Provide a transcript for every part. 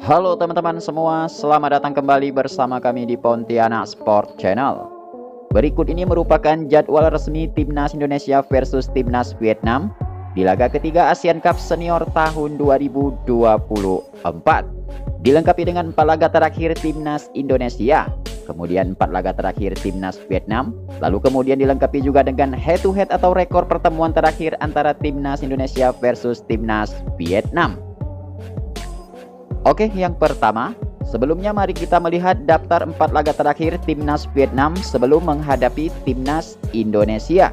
Halo teman-teman semua, selamat datang kembali bersama kami di Pontianak Sport Channel. Berikut ini merupakan jadwal resmi Timnas Indonesia versus Timnas Vietnam di laga ketiga Asian Cup Senior tahun 2024. Dilengkapi dengan 4 laga terakhir Timnas Indonesia, kemudian 4 laga terakhir Timnas Vietnam, lalu kemudian dilengkapi juga dengan head-to-head atau rekor pertemuan terakhir antara Timnas Indonesia versus Timnas Vietnam. Oke, yang pertama, sebelumnya mari kita melihat daftar 4 laga terakhir Timnas Vietnam sebelum menghadapi Timnas Indonesia.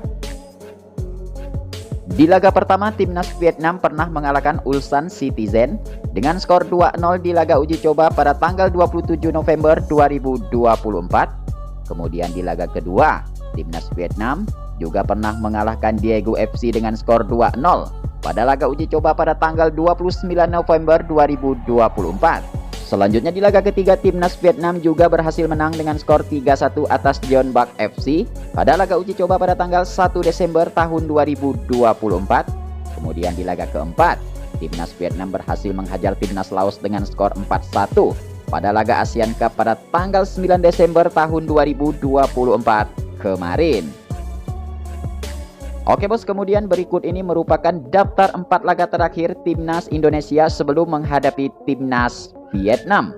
Di laga pertama, Timnas Vietnam pernah mengalahkan Ulsan Citizen dengan skor 2-0 di laga uji coba pada tanggal 27 November 2024. Kemudian di laga kedua, Timnas Vietnam juga pernah mengalahkan Daegu FC dengan skor 2-0 pada laga uji coba pada tanggal 29 November 2024. Selanjutnya di laga ketiga, Timnas Vietnam juga berhasil menang dengan skor 3-1 atas Jeonbuk FC pada laga uji coba pada tanggal 1 Desember tahun 2024. Kemudian di laga keempat, Timnas Vietnam berhasil menghajar Timnas Laos dengan skor 4-1 pada laga ASEAN Cup pada tanggal 9 Desember tahun 2024 kemarin. Oke bos, kemudian berikut ini merupakan daftar 4 laga terakhir Timnas Indonesia sebelum menghadapi Timnas Vietnam.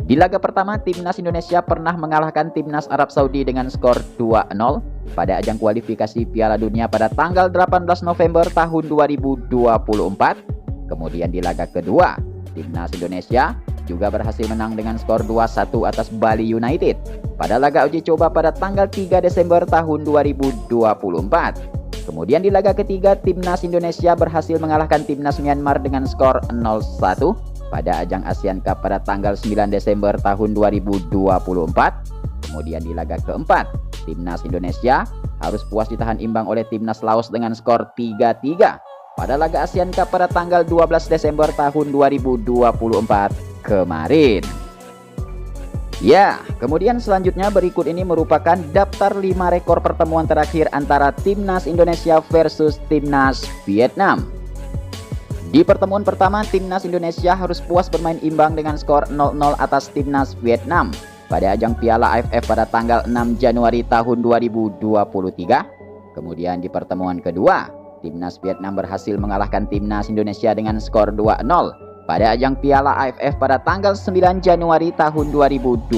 Di laga pertama, Timnas Indonesia pernah mengalahkan Timnas Arab Saudi dengan skor 2-0 pada ajang kualifikasi Piala Dunia pada tanggal 18 November tahun 2024. Kemudian di laga kedua, Timnas Indonesia juga berhasil menang dengan skor 2-1 atas Bali United pada laga uji coba pada tanggal 3 Desember tahun 2024. Kemudian di laga ketiga, Timnas Indonesia berhasil mengalahkan Timnas Myanmar dengan skor 0-1 pada ajang ASEAN Cup pada tanggal 9 Desember tahun 2024. Kemudian di laga keempat, Timnas Indonesia harus puas ditahan imbang oleh Timnas Laos dengan skor 3-3 pada laga ASEAN Cup pada tanggal 12 Desember tahun 2024 kemarin. Ya, kemudian selanjutnya berikut ini merupakan daftar 5 rekor pertemuan terakhir antara Timnas Indonesia versus Timnas Vietnam. Di pertemuan pertama, Timnas Indonesia harus puas bermain imbang dengan skor 0-0 atas Timnas Vietnam pada ajang Piala AFF pada tanggal 6 Januari tahun 2023. Kemudian di pertemuan kedua, Timnas Vietnam berhasil mengalahkan Timnas Indonesia dengan skor 2-0 pada ajang Piala AFF pada tanggal 9 Januari tahun 2023.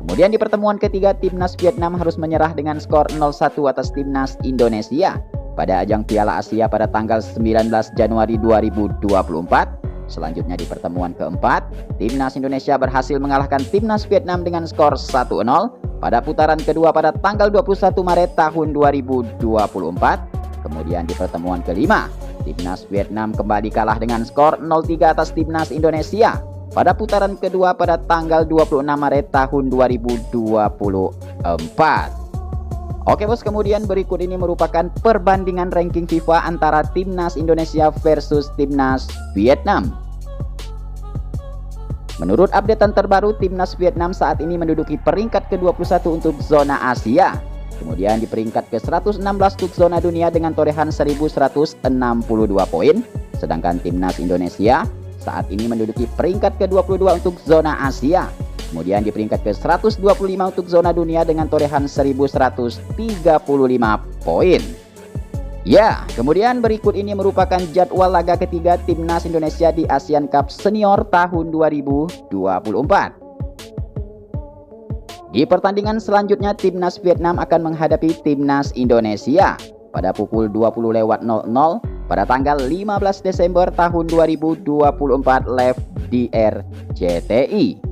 Kemudian di pertemuan ketiga, Timnas Vietnam harus menyerah dengan skor 0-1 atas Timnas Indonesia pada ajang Piala Asia pada tanggal 19 Januari 2024. Selanjutnya di pertemuan keempat, Timnas Indonesia berhasil mengalahkan Timnas Vietnam dengan skor 1-0 pada putaran kedua pada tanggal 21 Maret tahun 2024. Kemudian di pertemuan kelima, Timnas Vietnam kembali kalah dengan skor 0-3 atas Timnas Indonesia pada putaran kedua pada tanggal 26 Maret tahun 2024. Oke bos, kemudian berikut ini merupakan perbandingan ranking FIFA antara Timnas Indonesia versus Timnas Vietnam. Menurut updatean terbaru, Timnas Vietnam saat ini menduduki peringkat ke-21 untuk zona Asia. Kemudian di peringkat ke-116 untuk zona dunia dengan torehan 1162 poin. Sedangkan Timnas Indonesia saat ini menduduki peringkat ke-22 untuk zona Asia. Kemudian di peringkat ke-125 untuk zona dunia dengan torehan 1135 poin. Ya, kemudian berikut ini merupakan jadwal laga ketiga Timnas Indonesia di ASEAN Cup Senior tahun 2024. Di pertandingan selanjutnya, Timnas Vietnam akan menghadapi Timnas Indonesia pada pukul 20.00 pada tanggal 15 Desember tahun 2024 live di RCTI.